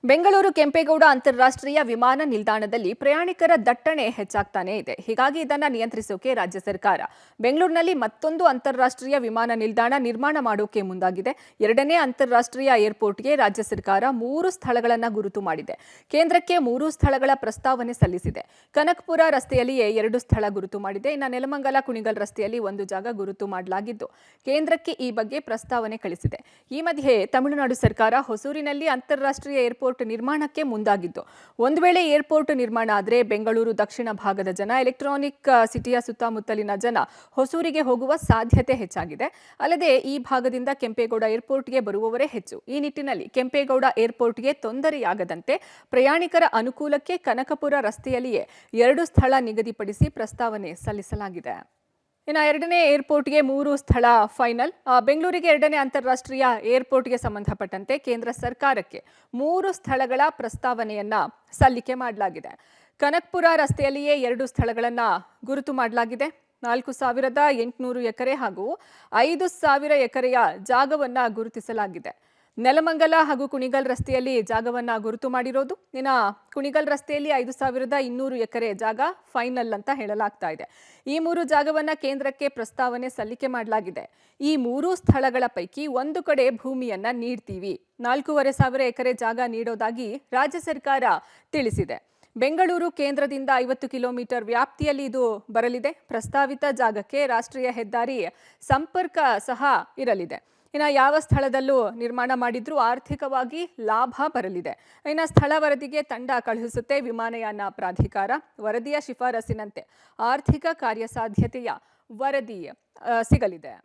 ಬೆಂಗಳೂರು ಕೆಂಪೇಗೌಡ ಅಂತಾರಾಷ್ಟ್ರೀಯ ವಿಮಾನ ನಿಲ್ದಾಣದಲ್ಲಿ ಪ್ರಯಾಣಿಕರ ದಟ್ಟಣೆ ಹೆಚ್ಚಾಗ್ತಾನೆ ಇದೆ. ಹೀಗಾಗಿ ಇದನ್ನು ನಿಯಂತ್ರಿಸೋಕೆ ರಾಜ್ಯ ಸರ್ಕಾರ ಬೆಂಗಳೂರಿನಲ್ಲಿ ಮತ್ತೊಂದು ಅಂತಾರಾಷ್ಟ್ರೀಯ ವಿಮಾನ ನಿಲ್ದಾಣ ನಿರ್ಮಾಣ ಮಾಡೋಕೆ ಮುಂದಾಗಿದೆ. ಎರಡನೇ ಅಂತಾರಾಷ್ಟ್ರೀಯ ಏರ್ಪೋರ್ಟ್ಗೆ ರಾಜ್ಯ ಸರ್ಕಾರ 3 ಸ್ಥಳಗಳನ್ನು ಗುರುತು ಮಾಡಿದೆ. ಕೇಂದ್ರಕ್ಕೆ 3 ಸ್ಥಳಗಳ ಪ್ರಸ್ತಾವನೆ ಸಲ್ಲಿಸಿದೆ. ಕನಕಪುರ ರಸ್ತೆಯಲ್ಲಿಯೇ 2 ಸ್ಥಳ ಗುರುತು ಮಾಡಿದೆ. ಇನ್ನು ನೆಲಮಂಗಲ ಕುಣಿಗಲ್ ರಸ್ತೆಯಲ್ಲಿ 1 ಜಾಗ ಗುರುತು ಮಾಡಲಾಗಿದ್ದು ಕೇಂದ್ರಕ್ಕೆ ಈ ಬಗ್ಗೆ ಪ್ರಸ್ತಾವನೆ ಕಳಿಸಿದೆ. ಈ ಮಧ್ಯೆ ತಮಿಳುನಾಡು ಸರ್ಕಾರ ಹೊಸೂರಿನಲ್ಲಿ ಅಂತಾರಾಷ್ಟ್ರೀಯ ಏರ್ಪೋರ್ಟ್ ನಿರ್ಮಾಣಕ್ಕೆ ಮುಂದಾಗಿದ್ದು ಒಂದು ವೇಳೆ ಏರ್ಪೋರ್ಟ್ ನಿರ್ಮಾಣ ಆದರೆ ಬೆಂಗಳೂರು ದಕ್ಷಿಣ ಭಾಗದ ಜನ, ಎಲೆಕ್ಟ್ರಾನಿಕ್ ಸಿಟಿಯ ಸುತ್ತಮುತ್ತಲಿನ ಜನ ಹೊಸೂರಿಗೆ ಹೋಗುವ ಸಾಧ್ಯತೆ ಹೆಚ್ಚಾಗಿದೆ. ಅಲ್ಲದೆ ಈ ಭಾಗದಿಂದ ಕೆಂಪೇಗೌಡ ಏರ್ಪೋರ್ಟ್ಗೆ ಬರುವವರೇ ಹೆಚ್ಚು. ಈ ನಿಟ್ಟಿನಲ್ಲಿ ಕೆಂಪೇಗೌಡ ಏರ್ಪೋರ್ಟ್ಗೆ ತೊಂದರೆಯಾಗದಂತೆ ಪ್ರಯಾಣಿಕರ ಅನುಕೂಲಕ್ಕೆ ಕನಕಪುರ ರಸ್ತೆಯಲ್ಲಿಯೇ 2 ಸ್ಥಳ ನಿಗದಿಪಡಿಸಿ ಪ್ರಸ್ತಾವನೆ ಸಲ್ಲಿಸಲಾಗಿದೆ. ಇನ್ನು ಎರಡನೇ ಏರ್ಪೋರ್ಟ್ಗೆ 3 ಸ್ಥಳ ಫೈನಲ್. ಬೆಂಗಳೂರಿಗೆ ಎರಡನೇ ಅಂತಾರಾಷ್ಟ್ರೀಯ ಏರ್ಪೋರ್ಟ್ಗೆ ಸಂಬಂಧಪಟ್ಟಂತೆ ಕೇಂದ್ರ ಸರ್ಕಾರಕ್ಕೆ 3 ಸ್ಥಳಗಳ ಪ್ರಸ್ತಾವನೆಯನ್ನ ಸಲ್ಲಿಕೆ ಮಾಡಲಾಗಿದೆ. ಕನಕಪುರ ರಸ್ತೆಯಲ್ಲಿಯೇ 2 ಸ್ಥಳಗಳನ್ನು ಗುರುತು ಮಾಡಲಾಗಿದೆ. 4,800 ಎಕರೆ ಹಾಗೂ 5,000 ಎಕರೆಯ ಜಾಗವನ್ನು ಗುರುತಿಸಲಾಗಿದೆ. ನೆಲಮಂಗಲ ಹಾಗೂ ಕುಣಿಗಲ್ ರಸ್ತೆಯಲ್ಲಿ ಜಾಗವನ್ನು ಗುರುತು ಮಾಡಿರೋದು. ಇನ್ನು ಕುಣಿಗಲ್ ರಸ್ತೆಯಲ್ಲಿ 5,200 ಎಕರೆ ಜಾಗ ಫೈನಲ್ ಅಂತ ಹೇಳಲಾಗ್ತಾ ಇದೆ. ಈ 3 ಜಾಗವನ್ನು ಕೇಂದ್ರಕ್ಕೆ ಪ್ರಸ್ತಾವನೆ ಸಲ್ಲಿಕೆ ಮಾಡಲಾಗಿದೆ. ಈ 3 ಸ್ಥಳಗಳ ಪೈಕಿ ಒಂದು ಕಡೆ ಭೂಮಿಯನ್ನ ನೀಡ್ತೀವಿ, 4,500 ಎಕರೆ ಜಾಗ ನೀಡೋದಾಗಿ ರಾಜ್ಯ ಸರ್ಕಾರ ತಿಳಿಸಿದೆ. ಬೆಂಗಳೂರು ಕೇಂದ್ರದಿಂದ 50 ಕಿಲೋಮೀಟರ್ ವ್ಯಾಪ್ತಿಯಲ್ಲಿ ಇದು ಬರಲಿದೆ. ಪ್ರಸ್ತಾವಿತ ಜಾಗಕ್ಕೆ ರಾಷ್ಟ್ರೀಯ ಹೆದ್ದಾರಿ ಸಂಪರ್ಕ ಸಹ ಇರಲಿದೆ. ಇನ್ನು ಯಾವ ಸ್ಥಳದಲ್ಲೂ ನಿರ್ಮಾಣ ಮಾಡಿದ್ರೂ ಆರ್ಥಿಕವಾಗಿ ಲಾಭ ಬರಲಿದೆ. ಇನ್ನು ಸ್ಥಳ ವರದಿಗೆ ತಂಡ ಕಳುಹಿಸುತ್ತೆ ವಿಮಾನಯಾನ ಪ್ರಾಧಿಕಾರ. ವರದಿಯ ಶಿಫಾರಸಿನಂತೆ ಆರ್ಥಿಕ ಕಾರ್ಯಸಾಧ್ಯತೆಯ ವರದಿ ಸಿಗಲಿದೆ.